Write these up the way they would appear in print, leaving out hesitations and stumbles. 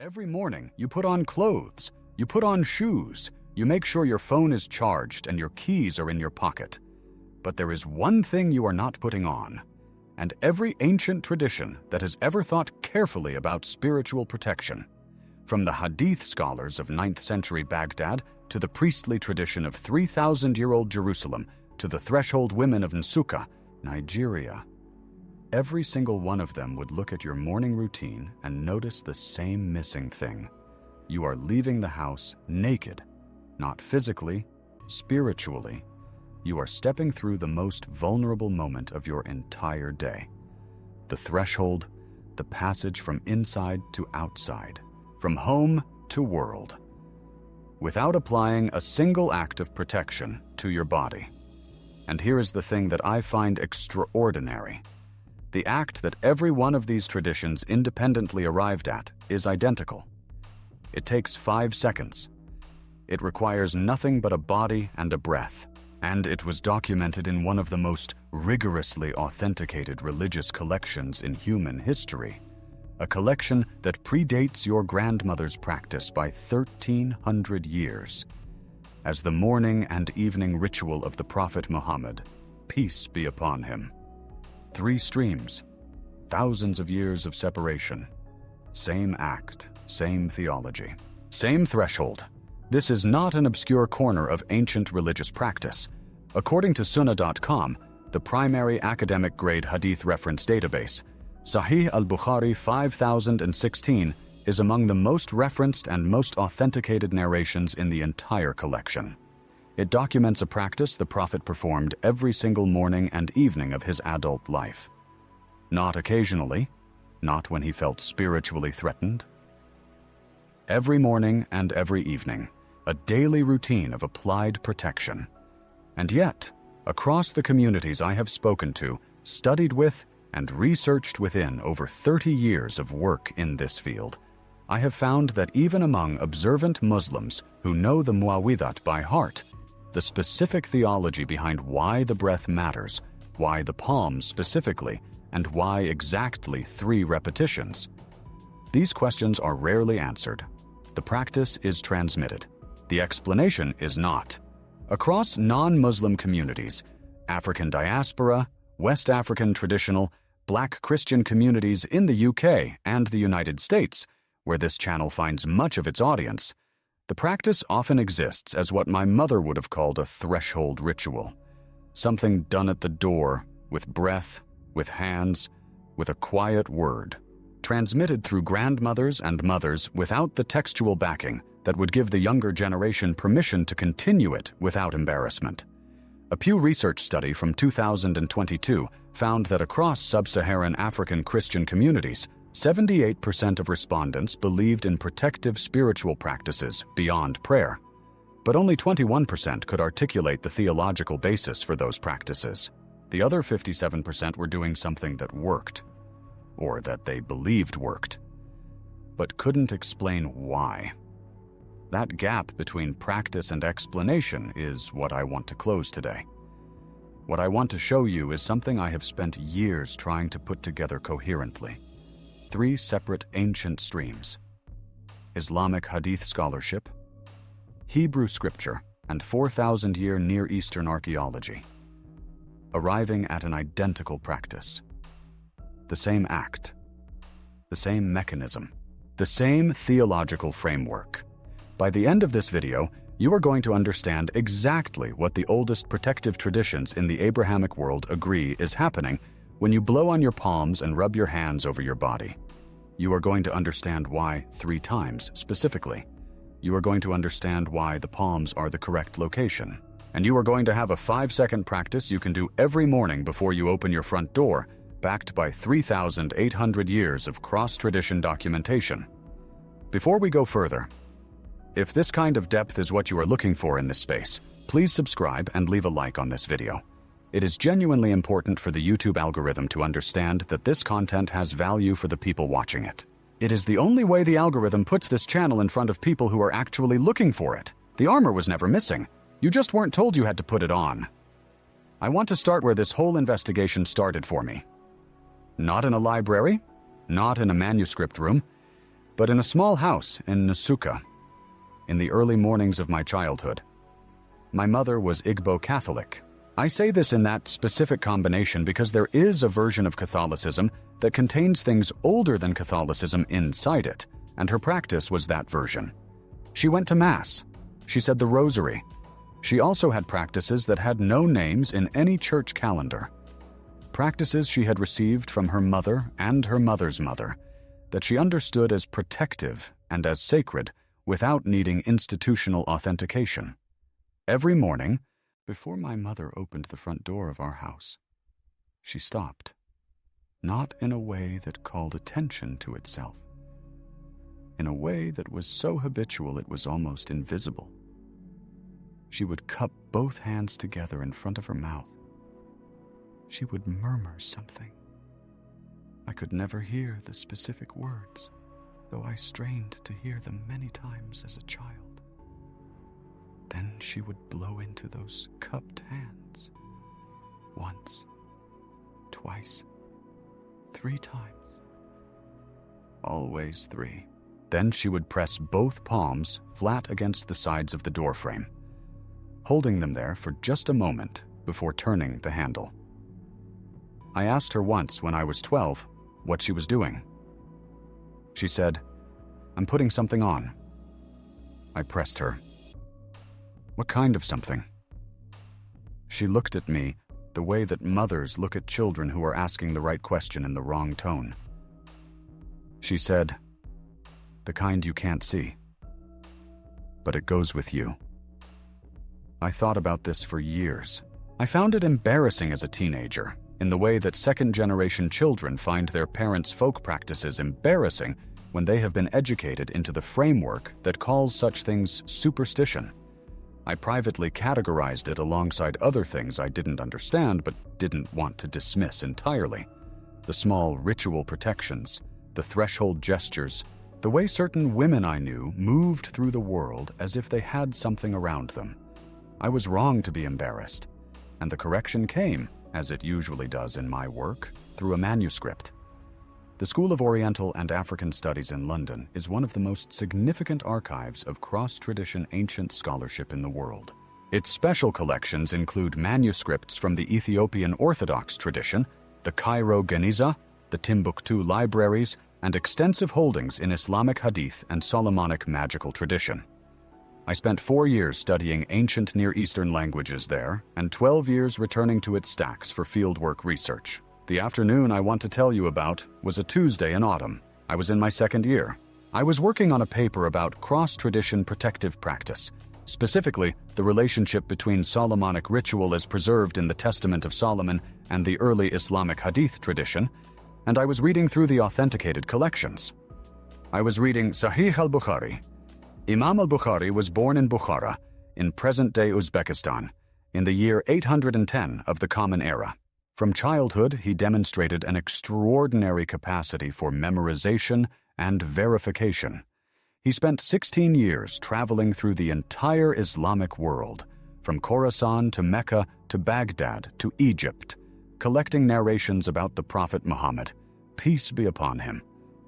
Every morning, you put on clothes, you put on shoes, you make sure your phone is charged and your keys are in your pocket. But there is one thing you are not putting on, and every ancient tradition that has ever thought carefully about spiritual protection, from the hadith scholars of 9th century Baghdad to the priestly tradition of 3,000-year-old Jerusalem to the threshold women of Nsukka, Nigeria, every single one of them would look at your morning routine and notice the same missing thing. You are leaving the house naked, not physically, spiritually. You are stepping through the most vulnerable moment of your entire day. The threshold, the passage from inside to outside, from home to world, without applying a single act of protection to your body. And here is the thing that I find extraordinary. The act that every one of these traditions independently arrived at is identical. It takes 5 seconds. It requires nothing but a body and a breath, and it was documented in one of the most rigorously authenticated religious collections in human history, a collection that predates your grandmother's practice by 1,300 years, as the morning and evening ritual of the Prophet Muhammad, peace be upon him. 3 streams, thousands of years of separation, same act, same theology, same threshold. This is not an obscure corner of ancient religious practice. According to Sunnah.com, the primary academic-grade hadith reference database, Sahih al-Bukhari 5016 is among the most referenced and most authenticated narrations in the entire collection. It documents a practice the Prophet performed every single morning and evening of his adult life. Not occasionally, not when he felt spiritually threatened. Every morning and every evening, a daily routine of applied protection. And yet, across the communities I have spoken to, studied with, and researched within over 30 years of work in this field, I have found that even among observant Muslims who know the Muawwidhat by heart, the specific theology behind why the breath matters, why the palms specifically, and why exactly 3 repetitions. These questions are rarely answered. The practice is transmitted. The explanation is not. Across non-Muslim communities, African diaspora, West African traditional, Black Christian communities in the UK and the United States, where this channel finds much of its audience, the practice often exists as what my mother would have called a threshold ritual. Something done at the door, with breath, with hands, with a quiet word, transmitted through grandmothers and mothers without the textual backing that would give the younger generation permission to continue it without embarrassment. A Pew Research study from 2022 found that across sub-Saharan African Christian communities, 78% of respondents believed in protective spiritual practices beyond prayer, but only 21% could articulate the theological basis for those practices. The other 57% were doing something that worked, or that they believed worked, but couldn't explain why. That gap between practice and explanation is what I want to close today. What I want to show you is something I have spent years trying to put together coherently. 3 separate ancient streams: Islamic hadith scholarship, Hebrew scripture, and 4,000-year Near Eastern archaeology, arriving at an identical practice. The same act, the same mechanism, the same theological framework. By the end of this video, you are going to understand exactly what the oldest protective traditions in the Abrahamic world agree is happening when you blow on your palms and rub your hands over your body. You are going to understand why 3 times specifically. You are going to understand why the palms are the correct location. And you are going to have a 5-second practice you can do every morning before you open your front door, backed by 3,800 years of cross-tradition documentation. Before we go further, if this kind of depth is what you are looking for in this space, please subscribe and leave a like on this video. It is genuinely important for the YouTube algorithm to understand that this content has value for the people watching it. It is the only way the algorithm puts this channel in front of people who are actually looking for it. The armor was never missing. You just weren't told you had to put it on. I want to start where this whole investigation started for me. Not in a library, not in a manuscript room, but in a small house in Nsukka, in the early mornings of my childhood. My mother was Igbo Catholic. I say this in that specific combination because there is a version of Catholicism that contains things older than Catholicism inside it, and her practice was that version. She went to Mass. She said the Rosary. She also had practices that had no names in any church calendar. Practices she had received from her mother and her mother's mother, that she understood as protective and as sacred without needing institutional authentication. Every morning, before my mother opened the front door of our house, she stopped, not in a way that called attention to itself, in a way that was so habitual it was almost invisible. She would cup both hands together in front of her mouth. She would murmur something. I could never hear the specific words, though I strained to hear them many times as a child. Then she would blow into those cupped hands. Once, twice, 3 times. Always 3. Then she would press both palms flat against the sides of the doorframe, holding them there for just a moment before turning the handle. I asked her once when I was 12 what she was doing. She said, "I'm putting something on." I pressed her. "What kind of something?" She looked at me the way that mothers look at children who are asking the right question in the wrong tone. She said, "The kind you can't see, but it goes with you." I thought about this for years. I found it embarrassing as a teenager, in the way that second-generation children find their parents' folk practices embarrassing when they have been educated into the framework that calls such things superstition. I privately categorized it alongside other things I didn't understand but didn't want to dismiss entirely. The small ritual protections, the threshold gestures, the way certain women I knew moved through the world as if they had something around them. I was wrong to be embarrassed, and the correction came, as it usually does in my work, through a manuscript. The School of Oriental and African Studies in London is one of the most significant archives of cross-tradition ancient scholarship in the world. Its special collections include manuscripts from the Ethiopian Orthodox tradition, the Cairo Geniza, the Timbuktu libraries, and extensive holdings in Islamic hadith and Solomonic magical tradition. I spent 4 years studying ancient Near Eastern languages there, and 12 years returning to its stacks for fieldwork research. The afternoon I want to tell you about was a Tuesday in autumn. I was in my 2nd year. I was working on a paper about cross-tradition protective practice, specifically the relationship between Solomonic ritual as preserved in the Testament of Solomon and the early Islamic hadith tradition, and I was reading through the authenticated collections. I was reading Sahih al-Bukhari. Imam al-Bukhari was born in Bukhara, in present-day Uzbekistan, in the year 810 of the Common Era. From childhood, he demonstrated an extraordinary capacity for memorization and verification. He spent 16 years traveling through the entire Islamic world, from Khorasan to Mecca to Baghdad to Egypt, collecting narrations about the Prophet Muhammad, peace be upon him.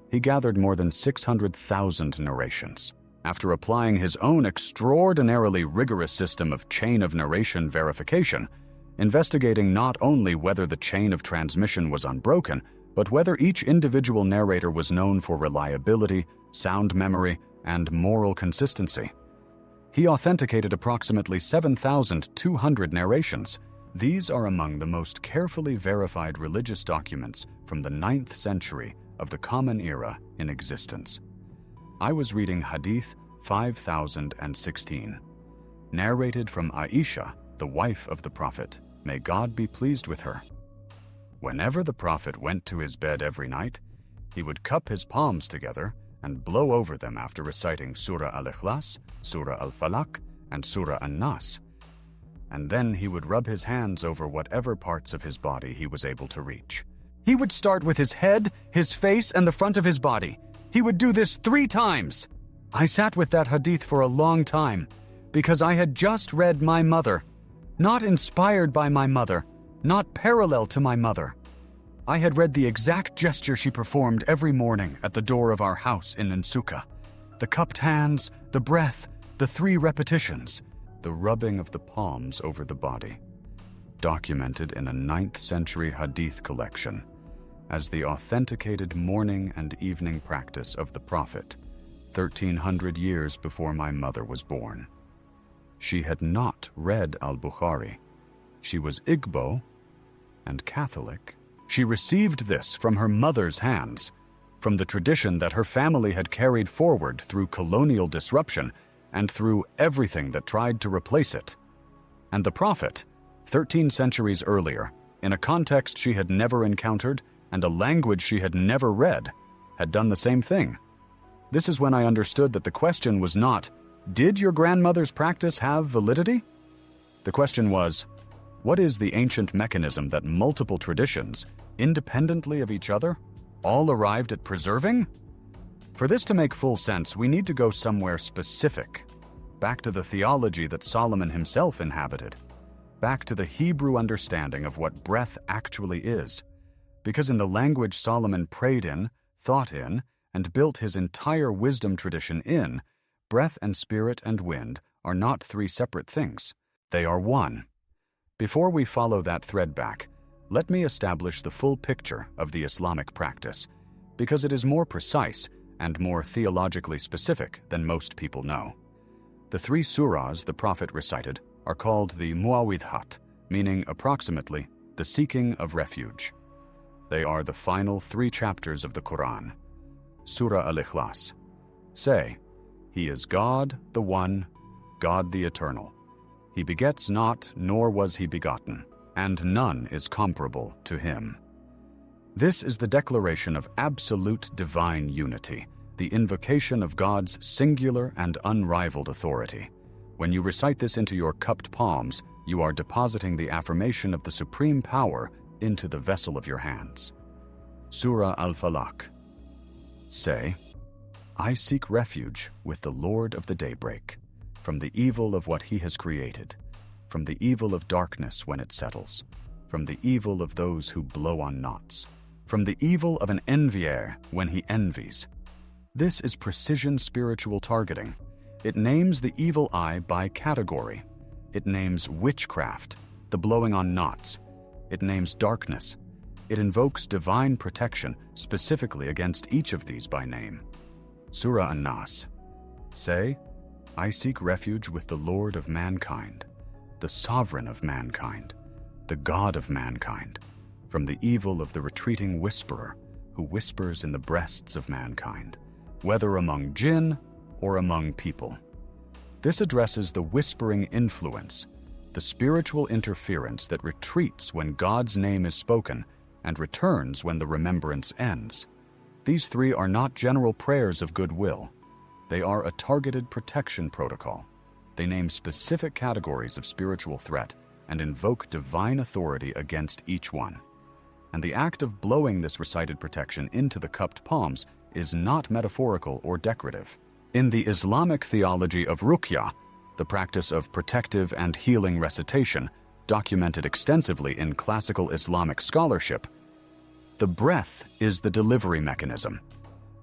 He gathered more than 600,000 narrations. After applying his own extraordinarily rigorous system of chain of narration verification, investigating not only whether the chain of transmission was unbroken, but whether each individual narrator was known for reliability, sound memory, and moral consistency. He authenticated approximately 7,200 narrations. These are among the most carefully verified religious documents from the 9th century of the Common Era in existence. I was reading Hadith 5016, narrated from Aisha, the wife of the Prophet, may God be pleased with her. Whenever the Prophet went to his bed every night, he would cup his palms together and blow over them after reciting Surah Al-Ikhlas, Surah Al-Falaq, and Surah An-Nas. And then he would rub his hands over whatever parts of his body he was able to reach. He would start with his head, his face, and the front of his body. He would do this 3 times. I sat with that hadith for a long time, because I had just read my mother, not inspired by my mother, not parallel to my mother. I had read the exact gesture she performed every morning at the door of our house in Nsukka. The cupped hands, the breath, the 3 repetitions, the rubbing of the palms over the body. Documented in a 9th century hadith collection as the authenticated morning and evening practice of the Prophet, 1300 years before my mother was born. She had not read al-Bukhari. She was Igbo and Catholic. She received this from her mother's hands, from the tradition that her family had carried forward through colonial disruption and through everything that tried to replace it. And the Prophet, 13 centuries earlier, in a context she had never encountered and a language she had never read, had done the same thing. This is when I understood that the question was not, did your grandmother's practice have validity? The question was, what is the ancient mechanism that multiple traditions, independently of each other, all arrived at preserving? For this to make full sense, we need to go somewhere specific, back to the theology that Solomon himself inhabited, back to the Hebrew understanding of what breath actually is, because in the language Solomon prayed in, thought in, and built his entire wisdom tradition in, breath and spirit and wind are not 3 separate things. They are one. Before we follow that thread back, let me establish the full picture of the Islamic practice, because it is more precise and more theologically specific than most people know. The 3 surahs the Prophet recited are called the Muawwidhat, meaning approximately the seeking of refuge. They are the final 3 chapters of the Quran. Surah al-Ikhlas. Say, He is God, the One, God the Eternal. He begets not, nor was He begotten, and none is comparable to Him. This is the declaration of absolute divine unity, the invocation of God's singular and unrivaled authority. When you recite this into your cupped palms, you are depositing the affirmation of the supreme power into the vessel of your hands. Surah al-Falaq. Say, I seek refuge with the Lord of the daybreak, from the evil of what He has created, from the evil of darkness when it settles, from the evil of those who blow on knots, from the evil of an envier when he envies. This is precision spiritual targeting. It names the evil eye by category. It names witchcraft, the blowing on knots. It names darkness. It invokes divine protection specifically against each of these by name. Surah An-Nas. Say, I seek refuge with the Lord of mankind, the sovereign of mankind, the God of mankind, from the evil of the retreating whisperer who whispers in the breasts of mankind, whether among jinn or among people. This addresses the whispering influence, the spiritual interference that retreats when God's name is spoken and returns when the remembrance ends. These 3 are not general prayers of goodwill. They are a targeted protection protocol. They name specific categories of spiritual threat and invoke divine authority against each one. And the act of blowing this recited protection into the cupped palms is not metaphorical or decorative. In the Islamic theology of ruqya, the practice of protective and healing recitation, documented extensively in classical Islamic scholarship, the breath is the delivery mechanism.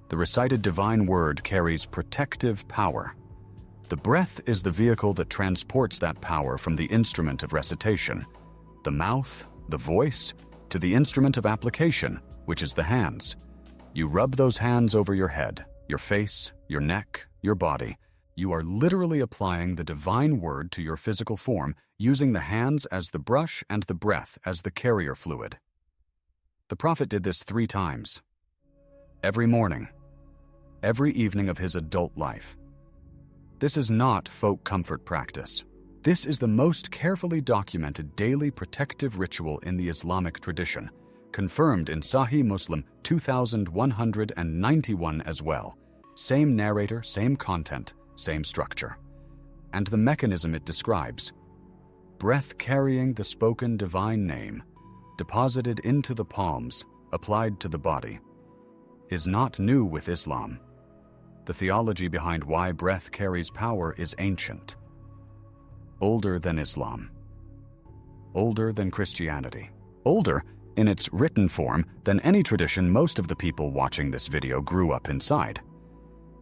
The recited divine word carries protective power. The breath is the vehicle that transports that power from the instrument of recitation, the mouth, the voice, to the instrument of application, which is the hands. You rub those hands over your head, your face, your neck, your body. You are literally applying the divine word to your physical form, using the hands as the brush and the breath as the carrier fluid. The Prophet did this 3 times. Every morning, every evening of his adult life. This is not folk comfort practice. This is the most carefully documented daily protective ritual in the Islamic tradition, confirmed in Sahih Muslim 2191 as well. Same narrator, same content, same structure. And the mechanism it describes, breath carrying the spoken divine name, deposited into the palms, applied to the body, is not new with Islam. The theology behind why breath carries power is ancient. Older than Islam. Older than Christianity. Older in its written form than any tradition most of the people watching this video grew up inside.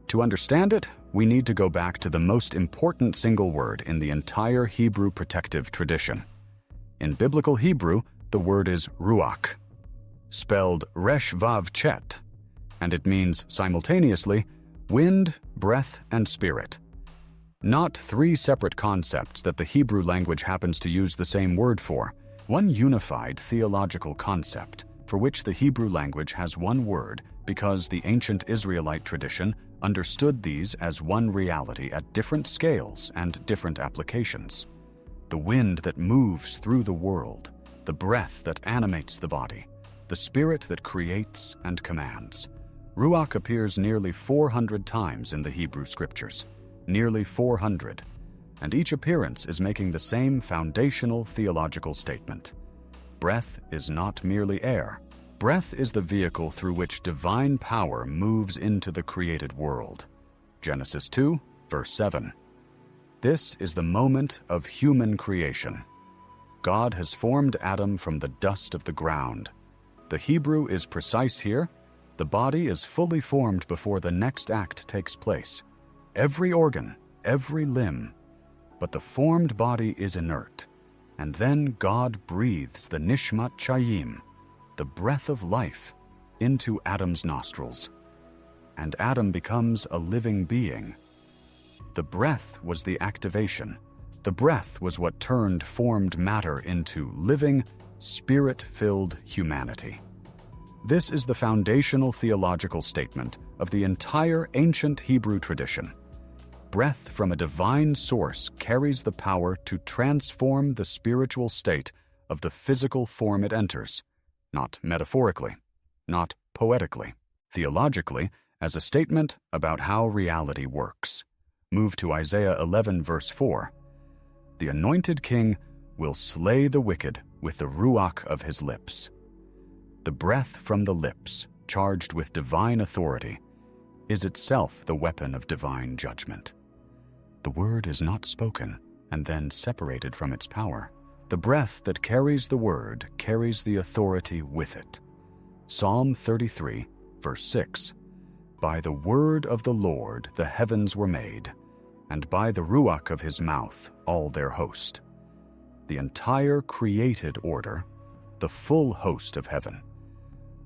To understand it, we need to go back to the most important single word in the entire Hebrew protective tradition. In biblical Hebrew, the word is ruach, spelled resh vav chet, and it means simultaneously wind, breath, and spirit. Not three separate concepts that the Hebrew language happens to use the same word for. One unified theological concept for which the Hebrew language has one word because the ancient Israelite tradition understood these as one reality at different scales and different applications. The wind that moves through the world, the breath that animates the body, the spirit that creates and commands. Ruach appears nearly 400 times in the Hebrew scriptures, nearly 400, and each appearance is making the same foundational theological statement. Breath is not merely air. Breath is the vehicle through which divine power moves into the created world. Genesis 2, verse 7. This is the moment of human creation. God has formed Adam from the dust of the ground. The Hebrew is precise here. The body is fully formed before the next act takes place. Every organ, every limb. But the formed body is inert. And then God breathes the nishmat chayim, the breath of life, into Adam's nostrils. And Adam becomes a living being. The breath was the activation. The breath was what turned formed matter into living, spirit-filled humanity. This is the foundational theological statement of the entire ancient Hebrew tradition. Breath from a divine source carries the power to transform the spiritual state of the physical form it enters, not metaphorically, not poetically, theologically, as a statement about how reality works. Move to Isaiah 11, verse 4. The anointed king will slay the wicked with the ruach of his lips. The breath from the lips, charged with divine authority, is itself the weapon of divine judgment. The word is not spoken and then separated from its power. The breath that carries the word carries the authority with it. Psalm 33, verse 6. By the word of the Lord the heavens were made, and by the ruach of his mouth all their host. The entire created order, the full host of heaven,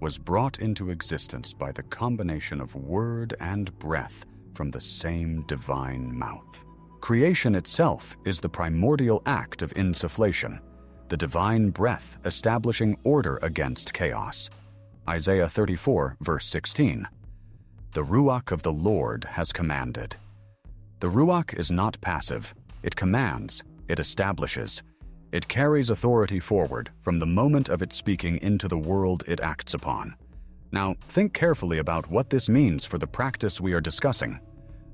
was brought into existence by the combination of word and breath from the same divine mouth. Creation itself is the primordial act of insufflation, the divine breath establishing order against chaos. Isaiah 34, verse 16. The ruach of the Lord has commanded. The ruach is not passive. It commands, it establishes. It carries authority forward from the moment of its speaking into the world it acts upon. Now, think carefully about what this means for the practice we are discussing.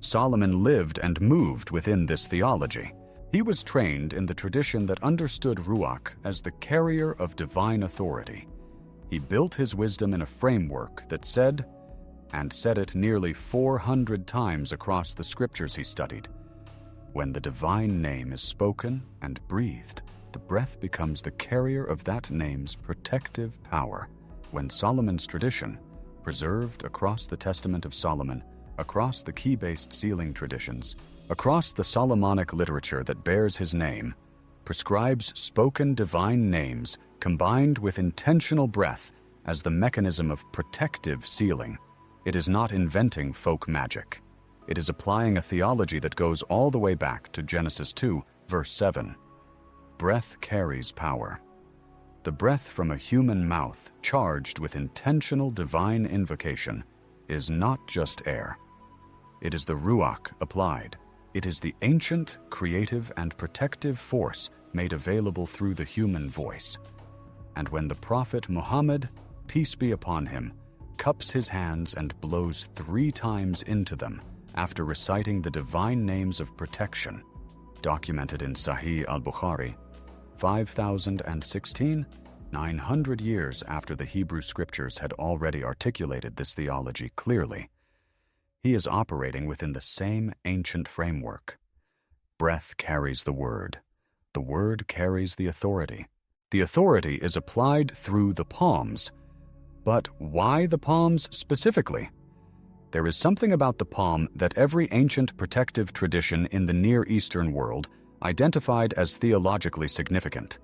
Solomon lived and moved within this theology. He was trained in the tradition that understood ruach as the carrier of divine authority. He built his wisdom in a framework that said it nearly 400 times across the scriptures he studied. When the divine name is spoken and breathed, the breath becomes the carrier of that name's protective power. When Solomon's tradition, preserved across the Testament of Solomon, across the key-based sealing traditions, across the Solomonic literature that bears his name, prescribes spoken divine names combined with intentional breath as the mechanism of protective sealing. It is not inventing folk magic. It is applying a theology that goes all the way back to Genesis 2, verse 7. Breath carries power. The breath from a human mouth charged with intentional divine invocation is not just air. It is the ruach applied. It is the ancient, creative, and protective force made available through the human voice. And when the prophet Muhammad, peace be upon him, cups his hands and blows 3 times into them after reciting the divine names of protection, documented in Sahih al-Bukhari, 5016, 900 years after the Hebrew scriptures had already articulated this theology clearly. He is operating within the same ancient framework. Breath carries the word carries the authority. The authority is applied through the palms. But why the palms specifically? There is something about the palm that every ancient protective tradition in the Near Eastern world identified as theologically significant.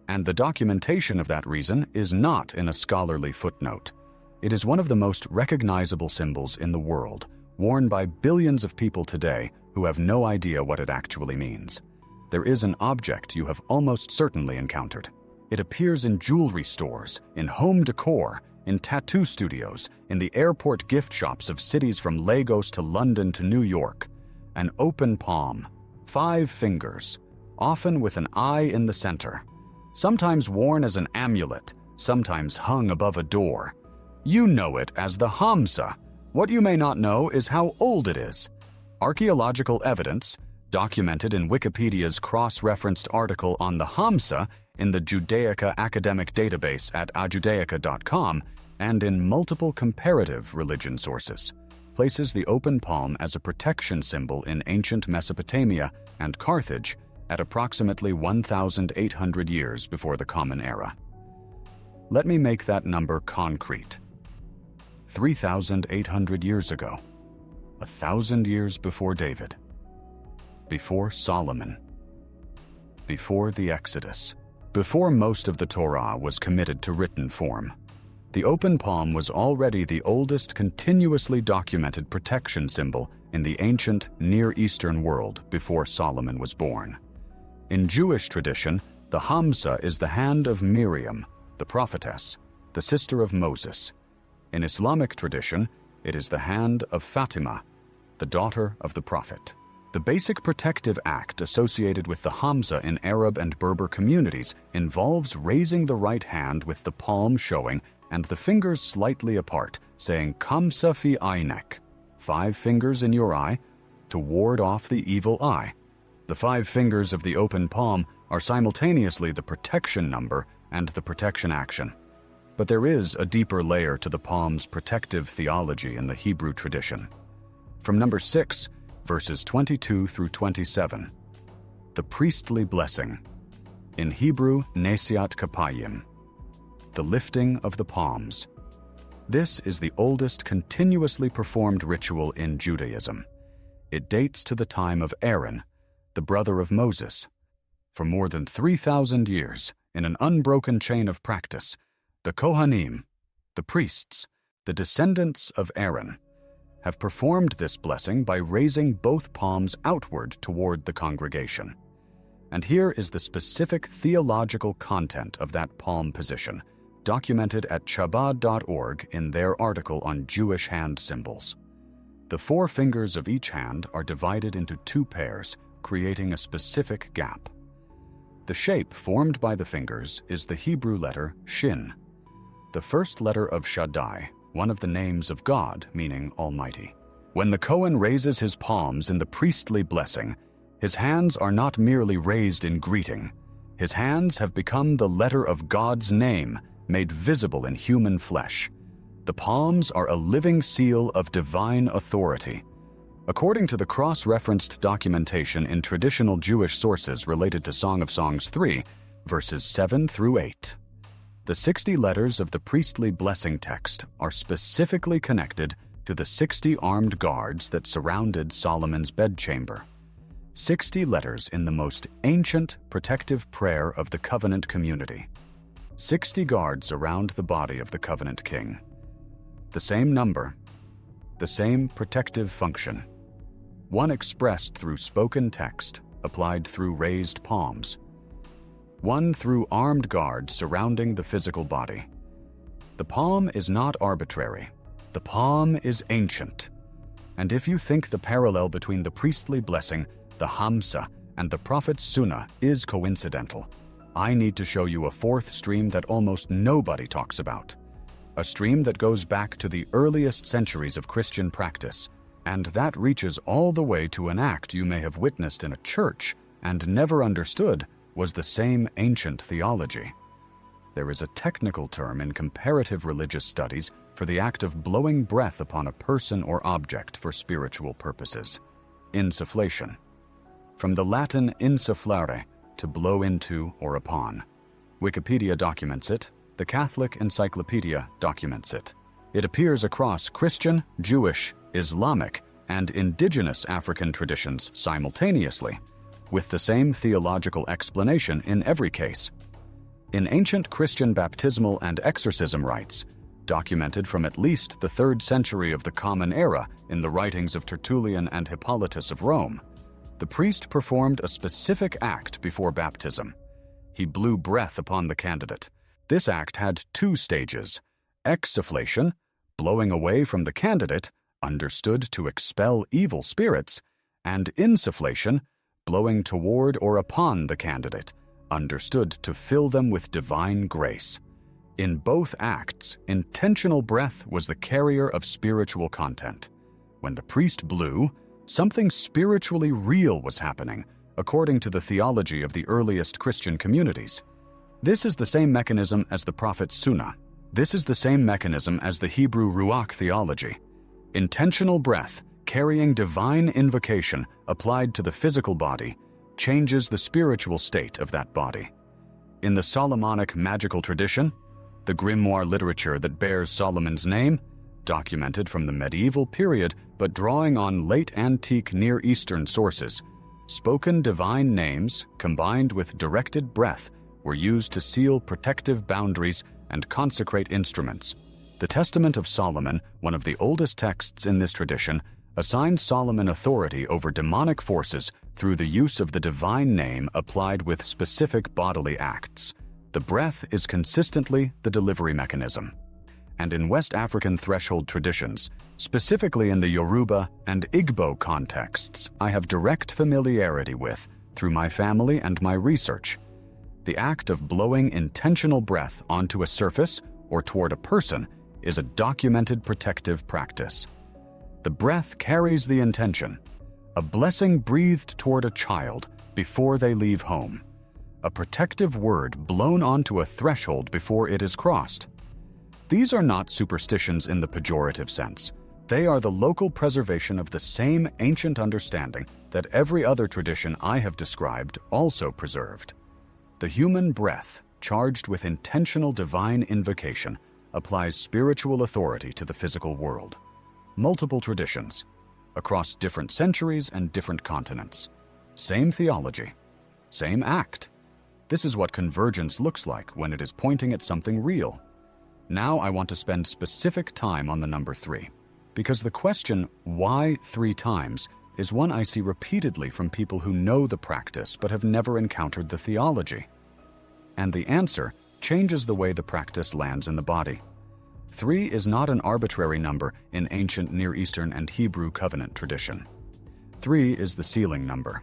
And the documentation of that reason is not in a scholarly footnote. It is one of the most recognizable symbols in the world, worn by billions of people today who have no idea what it actually means. There is an object you have almost certainly encountered. It appears in jewelry stores, in home decor, in tattoo studios, in the airport gift shops of cities from Lagos to London to New York. An open palm, 5 fingers, often with an eye in the center. Sometimes worn as an amulet, sometimes hung above a door. You know it as the Hamsa. What you may not know is how old it is. Archaeological evidence, documented in Wikipedia's cross-referenced article on the Hamsa in the Judaica academic database at ajudaica.com, and in multiple comparative religion sources, places the open palm as a protection symbol in ancient Mesopotamia and Carthage at approximately 1,800 years before the Common Era. Let me make that number concrete. 3,800 years ago, 1,000 years before David, before Solomon, before the Exodus, before most of the Torah was committed to written form. The open palm was already the oldest continuously documented protection symbol in the ancient Near Eastern world before Solomon was born. In Jewish tradition, the Hamsa is the hand of Miriam, the prophetess, the sister of Moses. In Islamic tradition, it is the hand of Fatima, the daughter of the prophet. The basic protective act associated with the Hamsa in Arab and Berber communities involves raising the right hand with the palm showing and the fingers slightly apart, saying Kamsa fi aynek, 5 fingers in your eye, to ward off the evil eye. The 5 fingers of the open palm are simultaneously the protection number and the protection action. But there is a deeper layer to the palm's protective theology in the Hebrew tradition. From number 6, verses 22 through 27, the priestly blessing, in Hebrew Nesiat Kapayim, the lifting of the palms. This is the oldest continuously performed ritual in Judaism. It dates to the time of Aaron, the brother of Moses. For more than 3,000 years, in an unbroken chain of practice, the Kohanim, the priests, the descendants of Aaron, have performed this blessing by raising both palms outward toward the congregation. And here is the specific theological content of that palm position, documented at Chabad.org in their article on Jewish hand symbols. The 4 fingers of each hand are divided into 2 pairs, creating a specific gap. The shape formed by the fingers is the Hebrew letter Shin, the first letter of Shaddai, one of the names of God, meaning Almighty. When the Kohen raises his palms in the priestly blessing, his hands are not merely raised in greeting. His hands have become the letter of God's name, made visible in human flesh. The palms are a living seal of divine authority. According to the cross-referenced documentation in traditional Jewish sources related to Song of Songs 3, verses 7 through 8, the 60 letters of the priestly blessing text are specifically connected to the 60 armed guards that surrounded Solomon's bedchamber. 60 letters in the most ancient protective prayer of the covenant community. 60 guards around the body of the covenant king. The same number, the same protective function. One expressed through spoken text, applied through raised palms. One through armed guards surrounding the physical body. The palm is not arbitrary. The palm is ancient. And if you think the parallel between the priestly blessing, the Hamsa, and the prophet's Sunnah is coincidental, I need to show you a 4th stream that almost nobody talks about. A stream that goes back to the earliest centuries of Christian practice, and that reaches all the way to an act you may have witnessed in a church and never understood was the same ancient theology. There is a technical term in comparative religious studies for the act of blowing breath upon a person or object for spiritual purposes. Insufflation. From the Latin insufflare, to blow into or upon. Wikipedia documents it. The Catholic Encyclopedia documents it. It appears across Christian, Jewish, Islamic, and indigenous African traditions simultaneously, with the same theological explanation in every case. In ancient Christian baptismal and exorcism rites, documented from at least the 3rd century of the Common Era in the writings of Tertullian and Hippolytus of Rome, the priest performed a specific act before baptism. He blew breath upon the candidate. This act had 2 stages: exsufflation, blowing away from the candidate, understood to expel evil spirits, and insufflation, blowing toward or upon the candidate, understood to fill them with divine grace. In both acts, intentional breath was the carrier of spiritual content. When the priest blew, something spiritually real was happening, according to the theology of the earliest Christian communities. This is the same mechanism as the prophet Sunnah. This is the same mechanism as the Hebrew Ruach theology. Intentional breath, carrying divine invocation applied to the physical body, changes the spiritual state of that body. In the Solomonic magical tradition, the grimoire literature that bears Solomon's name, documented from the medieval period but drawing on late antique Near Eastern sources, spoken divine names combined with directed breath were used to seal protective boundaries and consecrate instruments. The Testament of Solomon, one of the oldest texts in this tradition, assigned Solomon authority over demonic forces through the use of the divine name applied with specific bodily acts. The breath is consistently the delivery mechanism. And in West African threshold traditions, specifically in the Yoruba and Igbo contexts, I have direct familiarity with through my family and my research. The act of blowing intentional breath onto a surface or toward a person is a documented protective practice. The breath carries the intention, a blessing breathed toward a child before they leave home, a protective word blown onto a threshold before it is crossed. These are not superstitions in the pejorative sense. They are the local preservation of the same ancient understanding that every other tradition I have described also preserved. The human breath, charged with intentional divine invocation, applies spiritual authority to the physical world. Multiple traditions, across different centuries and different continents. Same theology, same act. This is what convergence looks like when it is pointing at something real. Now I want to spend specific time on the number 3, because the question, why 3 times, is one I see repeatedly from people who know the practice but have never encountered the theology. And the answer changes the way the practice lands in the body. 3 is not an arbitrary number in ancient Near Eastern and Hebrew covenant tradition. 3 is the sealing number.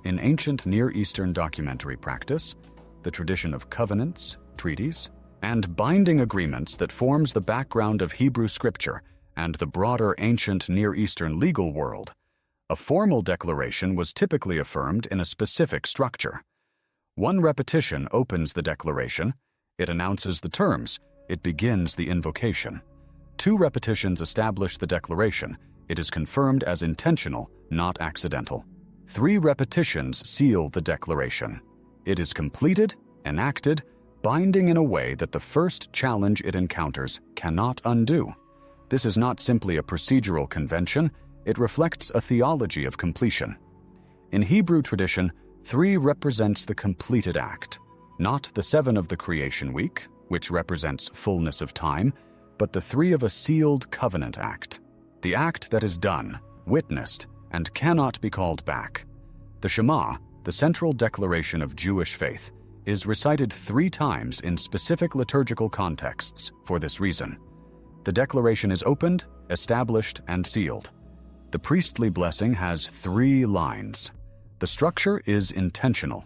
In ancient Near Eastern documentary practice, the tradition of covenants, treaties, and binding agreements that forms the background of Hebrew scripture and the broader ancient Near Eastern legal world, a formal declaration was typically affirmed in a specific structure. 1 repetition opens the declaration, it announces the terms, it begins the invocation. 2 repetitions establish the declaration, it is confirmed as intentional, not accidental. 3 repetitions seal the declaration. It is completed, enacted, binding in a way that the first challenge it encounters cannot undo. This is not simply a procedural convention, it reflects a theology of completion. In Hebrew tradition, 3 represents the completed act, not the 7 of the creation week, which represents fullness of time, but the 3 of a sealed covenant act, the act that is done, witnessed, and cannot be called back. The Shema, the central declaration of Jewish faith, is recited 3 times in specific liturgical contexts for this reason. The declaration is opened, established, and sealed. The priestly blessing has 3 lines. The structure is intentional.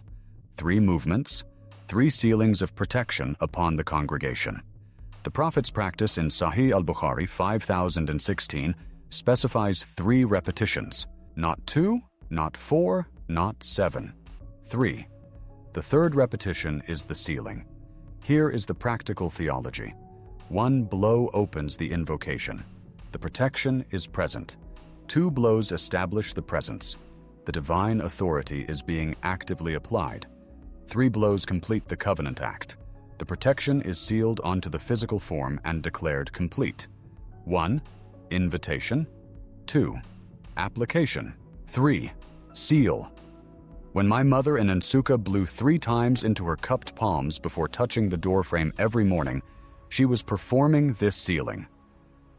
3 movements, 3 sealings of protection upon the congregation. The Prophet's practice in Sahih al-Bukhari 5016 specifies 3 repetitions, not 2, not 4, not 7. 3. The 3rd repetition is the sealing. Here is the practical theology. 1 blow opens the invocation. The protection is present. 2 blows establish the presence. The divine authority is being actively applied. 3 blows complete the covenant act. The protection is sealed onto the physical form and declared complete. 1. Invitation. 2. Application. 3. Seal. When my mother in Nsukka blew 3 times into her cupped palms before touching the doorframe every morning, she was performing this sealing.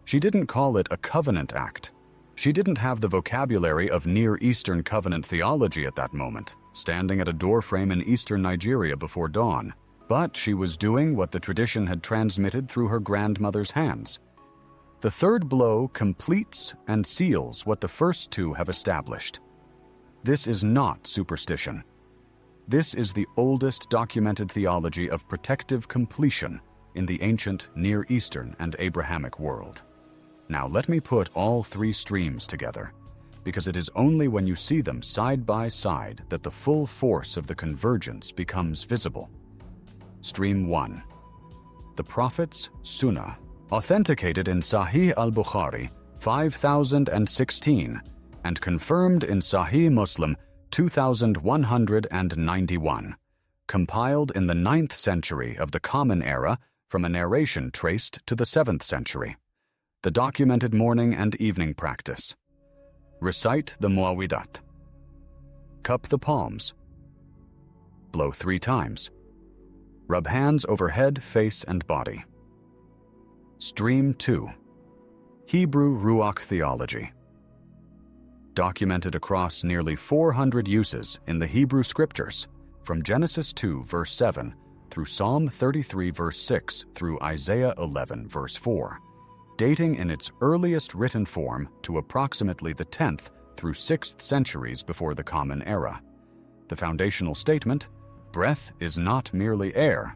She didn't call it a covenant act. She didn't have the vocabulary of Near Eastern covenant theology at that moment, standing at a doorframe in eastern Nigeria before dawn. But she was doing what the tradition had transmitted through her grandmother's hands. The 3rd blow completes and seals what the first 2 have established. This is not superstition. This is the oldest documented theology of protective completion in the ancient Near Eastern and Abrahamic world. Now let me put all 3 streams together, because it is only when you see them side by side that the full force of the convergence becomes visible. Stream 1. The Prophet's Sunnah, authenticated in Sahih al-Bukhari 5016 and confirmed in Sahih Muslim 2191, compiled in the 9th century of the Common Era from a narration traced to the 7th century. The documented morning and evening practice. Recite the Muawwidhat. Cup the palms. Blow 3 times. Rub hands over head, face, and body. Stream 2. Hebrew Ruach theology. Documented across nearly 400 uses in the Hebrew Scriptures, from Genesis 2, verse 7, through Psalm 33, verse 6, through Isaiah 11, verse 4, dating in its earliest written form to approximately the 10th through 6th centuries before the Common Era. The foundational statement: breath is not merely air.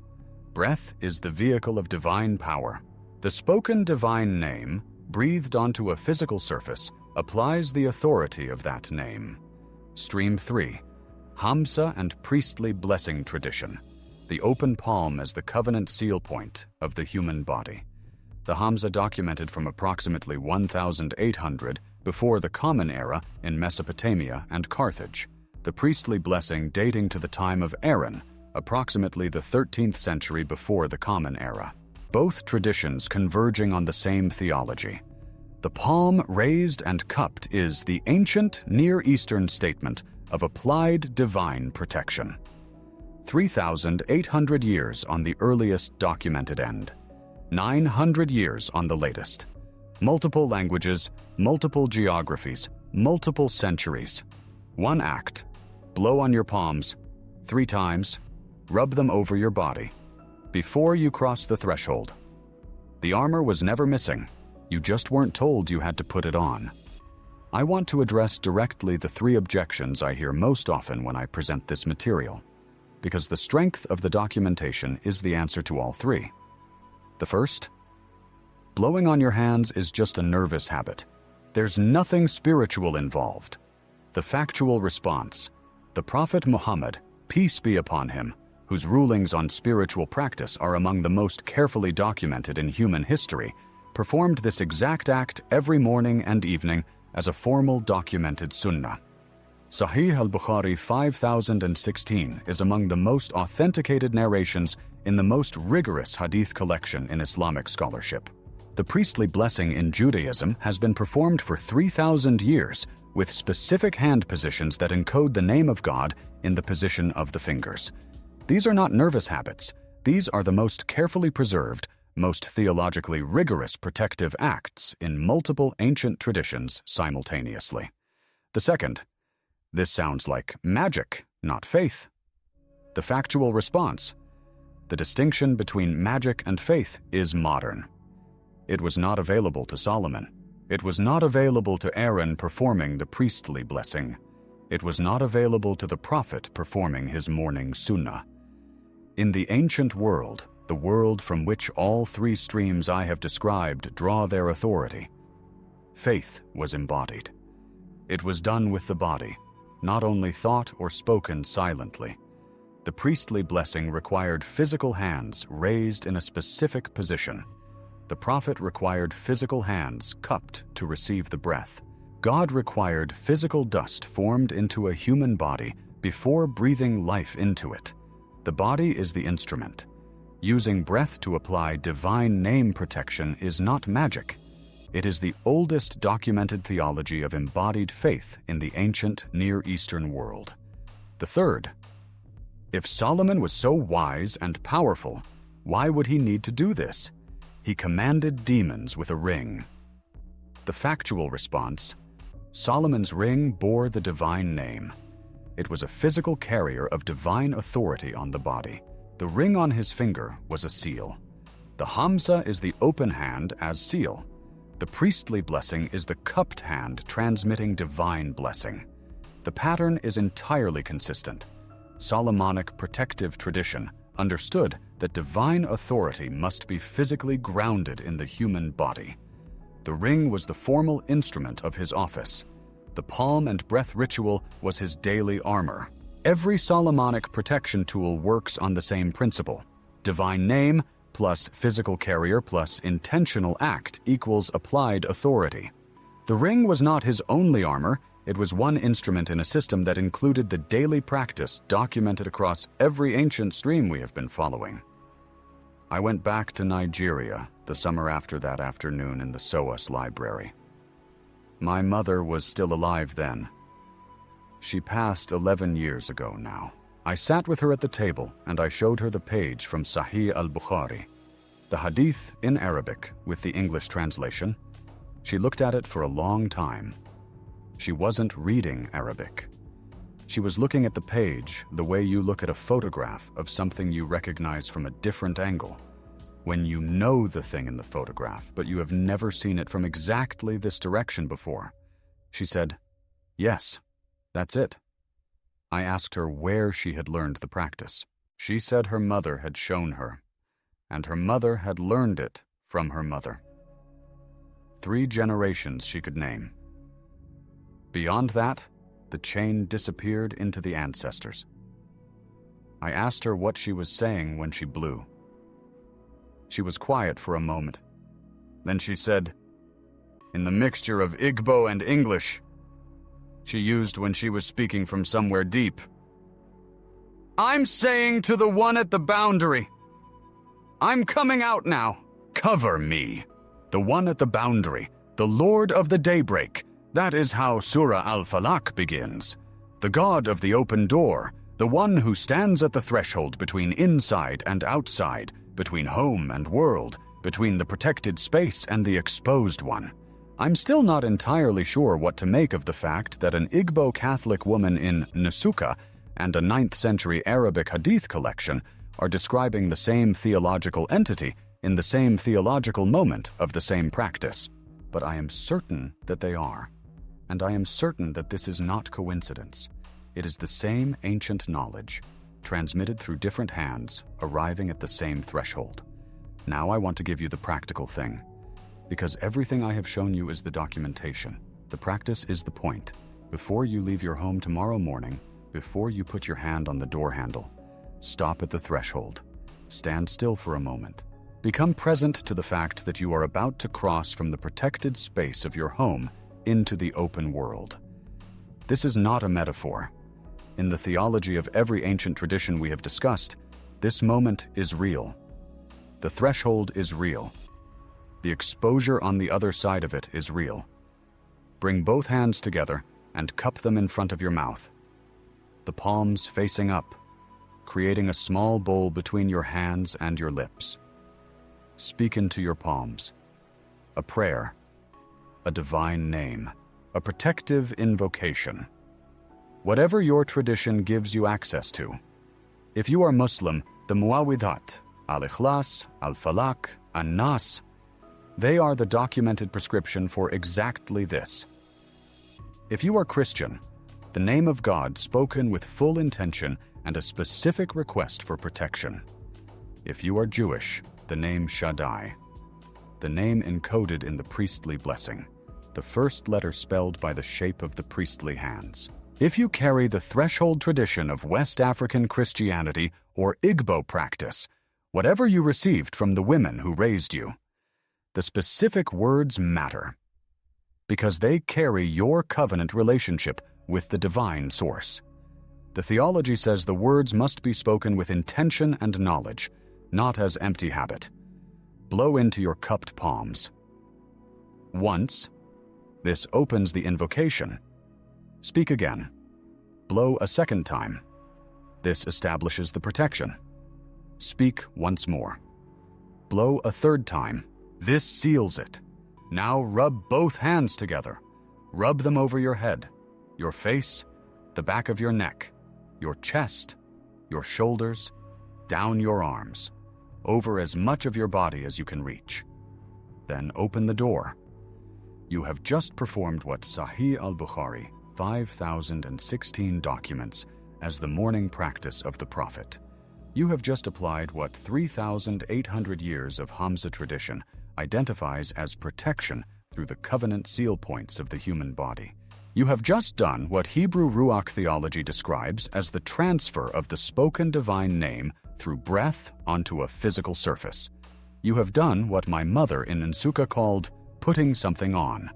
Breath is the vehicle of divine power. The spoken divine name, breathed onto a physical surface, applies the authority of that name. Stream 3. Hamsa and priestly blessing tradition. The open palm as the covenant seal point of the human body. The Hamsa documented from approximately 1800 before the Common Era in Mesopotamia and Carthage. The priestly blessing dating to the time of Aaron, approximately the 13th century before the Common Era. Both traditions converging on the same theology. The palm raised and cupped is the ancient Near Eastern statement of applied divine protection. 3,800 years on the earliest documented end. 900 years on the latest. Multiple languages, multiple geographies, multiple centuries. 1 act. Blow on your palms 3 times. Rub them over your body before you cross the threshold. The armor was never missing. You just weren't told you had to put it on. I want to address directly the 3 objections I hear most often when I present this material, because the strength of the documentation is the answer to all 3. The first: blowing on your hands is just a nervous habit. There's nothing spiritual involved. The factual response: the Prophet Muhammad, peace be upon him, whose rulings on spiritual practice are among the most carefully documented in human history, performed this exact act every morning and evening as a formal documented sunnah. Sahih al-Bukhari 5016 is among the most authenticated narrations in the most rigorous hadith collection in Islamic scholarship. The priestly blessing in Judaism has been performed for 3,000 years with specific hand positions that encode the name of God in the position of the fingers. These are not nervous habits. These are the most carefully preserved, most theologically rigorous protective acts in multiple ancient traditions simultaneously. The second: this sounds like magic, not faith. The factual response: the distinction between magic and faith is modern. It was not available to Solomon. It was not available to Aaron performing the priestly blessing. It was not available to the prophet performing his morning sunnah. In the ancient world, the world from which all 3 streams I have described draw their authority, faith was embodied. It was done with the body, not only thought or spoken silently. The priestly blessing required physical hands raised in a specific position. The prophet required physical hands cupped to receive the breath. God required physical dust formed into a human body before breathing life into it. The body is the instrument. Using breath to apply divine name protection is not magic. It is the oldest documented theology of embodied faith in the ancient Near Eastern world. The third, if Solomon was so wise and powerful, why would he need to do this? He commanded demons with a ring. The factual response, Solomon's ring bore the divine name. It was a physical carrier of divine authority on the body. The ring on his finger was a seal. The Hamsa is the open hand as seal. The priestly blessing is the cupped hand transmitting divine blessing. The pattern is entirely consistent. Solomonic protective tradition understood that divine authority must be physically grounded in the human body. The ring was the formal instrument of his office. The palm and breath ritual was his daily armor. Every Solomonic protection tool works on the same principle. Divine name plus physical carrier plus intentional act equals applied authority. The ring was not his only armor. It was one instrument in a system that included the daily practice documented across every ancient stream we have been following. I went back to Nigeria the summer after that afternoon in the SOAS library. My mother was still alive then. She passed 11 years ago now. I sat with her at the table and I showed her the page from Sahih al-Bukhari, the hadith in Arabic with the English translation. She looked at it for a long time. She wasn't reading Arabic. She was looking at the page the way you look at a photograph of something you recognize from a different angle, when you know the thing in the photograph, but you have never seen it from exactly this direction before. She said, "Yes, that's it." I asked her where she had learned the practice. She said her mother had shown her, and her mother had learned it from her mother. 3 generations she could name. Beyond that, the chain disappeared into the ancestors. I asked her what she was saying when she blew. She was quiet for a moment. Then she said, in the mixture of Igbo and English she used when she was speaking from somewhere deep, "I'm saying to the one at the boundary, I'm coming out now. Cover me. The one at the boundary, the Lord of the daybreak." That is how Surah al-Falaq begins. The God of the open door, the one who stands at the threshold between inside and outside, between home and world, between the protected space and the exposed one. I'm still not entirely sure what to make of the fact that an Igbo Catholic woman in Nsukka and a 9th century Arabic hadith collection are describing the same theological entity in the same theological moment of the same practice. But I am certain that they are. And I am certain that this is not coincidence. It is the same ancient knowledge, transmitted through different hands, arriving at the same threshold. Now I want to give you the practical thing. Because everything I have shown you is the documentation. The practice is the point. Before you leave your home tomorrow morning, before you put your hand on the door handle, stop at the threshold. Stand still for a moment. Become present to the fact that you are about to cross from the protected space of your home into the open world. This is not a metaphor. In the theology of every ancient tradition we have discussed, this moment is real. The threshold is real. The exposure on the other side of it is real. Bring both hands together and cup them in front of your mouth. The palms facing up, creating a small bowl between your hands and your lips. Speak into your palms. A prayer. A divine name, a protective invocation. Whatever your tradition gives you access to. If you are Muslim, the Muawwidhat, al-Ikhlas, al-Falaq, an-Nas, they are the documented prescription for exactly this. If you are Christian, the name of God spoken with full intention and a specific request for protection. If you are Jewish, the name Shaddai, the name encoded in the priestly blessing, the first letter spelled by the shape of the priestly hands. If you carry the threshold tradition of West African Christianity or Igbo practice, whatever you received from the women who raised you, the specific words matter because they carry your covenant relationship with the divine source. The theology says the words must be spoken with intention and knowledge, not as empty habit. Blow into your cupped palms. Once. This opens the invocation. Speak again. Blow a second time. This establishes the protection. Speak once more. Blow a third time. This seals it. Now rub both hands together. Rub them over your head, your face, the back of your neck, your chest, your shoulders, down your arms, over as much of your body as you can reach. Then open the door. You have just performed what Sahih al-Bukhari, 5,016 documents, as the morning practice of the Prophet. You have just applied what 3,800 years of Hamza tradition identifies as protection through the covenant seal points of the human body. You have just done what Hebrew Ruach theology describes as the transfer of the spoken divine name through breath onto a physical surface. You have done what my mother in Nsukka called putting something on.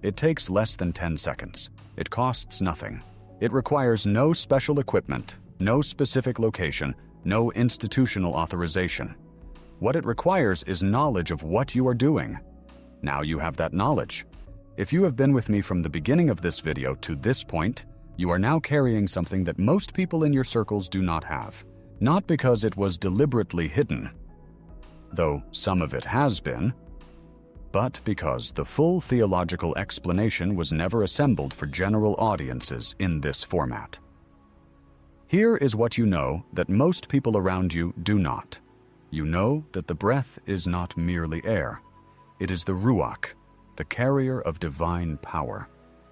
It takes less than 10 seconds. It costs nothing. It requires no special equipment, no specific location, no institutional authorization. What it requires is knowledge of what you are doing. Now you have that knowledge. If you have been with me from the beginning of this video to this point, you are now carrying something that most people in your circles do not have. Not because it was deliberately hidden, though some of it has been, but because the full theological explanation was never assembled for general audiences in this format. Here is what you know that most people around you do not. You know that the breath is not merely air. It is the Ruach, the carrier of divine power,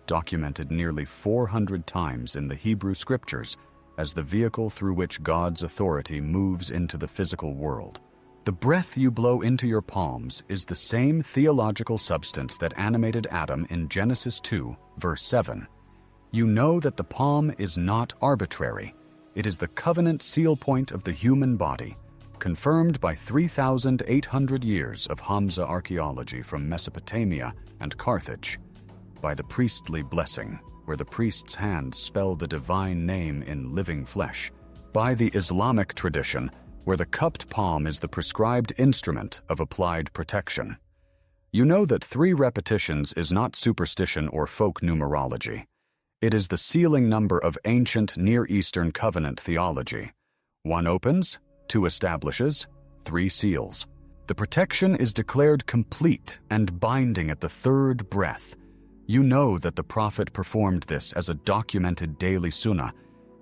documented nearly 400 times in the Hebrew Scriptures as the vehicle through which God's authority moves into the physical world. The breath you blow into your palms is the same theological substance that animated Adam in Genesis 2, verse 7. You know that the palm is not arbitrary. It is the covenant seal point of the human body, confirmed by 3,800 years of Hamza archaeology from Mesopotamia and Carthage, by the priestly blessing, where the priest's hands spell the divine name in living flesh, by the Islamic tradition, where the cupped palm is the prescribed instrument of applied protection. You know that 3 repetitions is not superstition or folk numerology. It is the sealing number of ancient Near Eastern covenant theology. 1 opens, 2 establishes, 3 seals. The protection is declared complete and binding at the 3rd breath. You know that the Prophet performed this as a documented daily sunnah,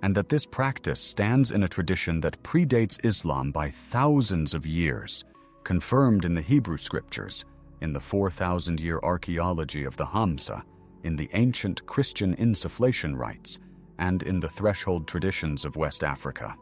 and that this practice stands in a tradition that predates Islam by thousands of years, confirmed in the Hebrew Scriptures, in the 4,000-year archaeology of the Hamza, in the ancient Christian insufflation rites, and in the threshold traditions of West Africa.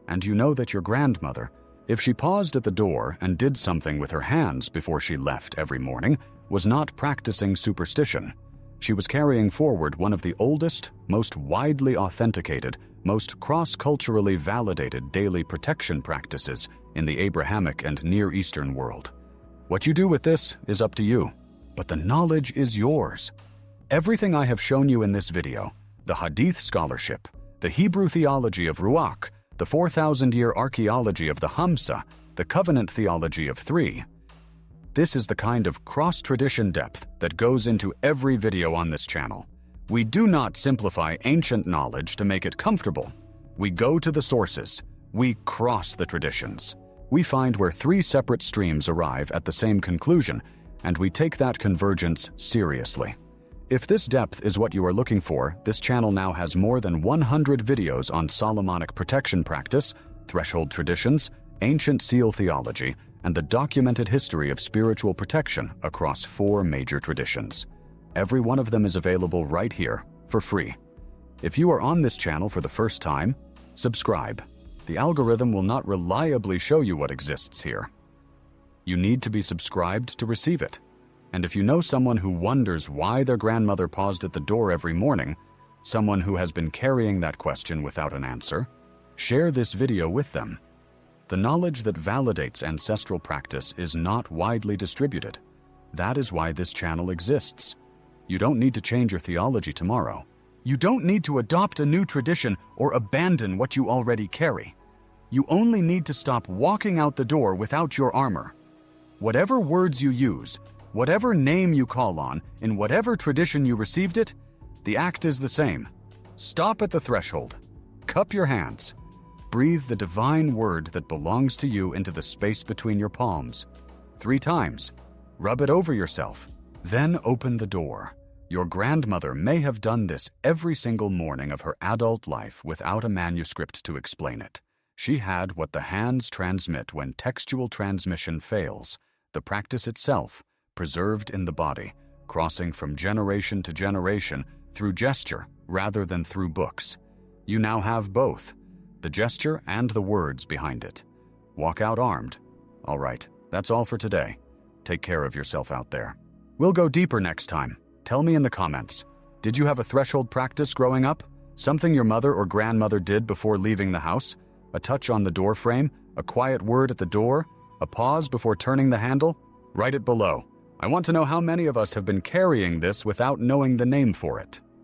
And you know that your grandmother, if she paused at the door and did something with her hands before she left every morning, was not practicing superstition. She was carrying forward one of the oldest, most widely authenticated, most cross-culturally validated daily protection practices in the Abrahamic and Near Eastern world. What you do with this is up to you, but the knowledge is yours. Everything I have shown you in this video, the hadith scholarship, the Hebrew theology of Ruach, the 4,000-year archaeology of the Hamza, the covenant theology of 3, this is the kind of cross-tradition depth that goes into every video on this channel. We do not simplify ancient knowledge to make it comfortable. We go to the sources. We cross the traditions. We find where 3 separate streams arrive at the same conclusion, and we take that convergence seriously. If this depth is what you are looking for, this channel now has more than 100 videos on Solomonic protection practice, threshold traditions, ancient seal theology, and the documented history of spiritual protection across 4 major traditions. Every one of them is available right here, for free. If you are on this channel for the first time, subscribe. The algorithm will not reliably show you what exists here. You need to be subscribed to receive it. And if you know someone who wonders why their grandmother paused at the door every morning, someone who has been carrying that question without an answer, share this video with them. The knowledge that validates ancestral practice is not widely distributed. That is why this channel exists. You don't need to change your theology tomorrow. You don't need to adopt a new tradition or abandon what you already carry. You only need to stop walking out the door without your armor. Whatever words you use, whatever name you call on, in whatever tradition you received it, the act is the same. Stop at the threshold. Cup your hands. Breathe the divine word that belongs to you into the space between your palms. 3 times. Rub it over yourself. Then open the door. Your grandmother may have done this every single morning of her adult life without a manuscript to explain it. She had what the hands transmit when textual transmission fails, the practice itself, preserved in the body, crossing from generation to generation through gesture rather than through books. You now have both, the gesture and the words behind it. Walk out armed. All right, that's all for today. Take care of yourself out there. We'll go deeper next time. Tell me in the comments, did you have a threshold practice growing up? Something your mother or grandmother did before leaving the house? A touch on the door frame? A quiet word at the door? A pause before turning the handle? Write it below. I want to know how many of us have been carrying this without knowing the name for it.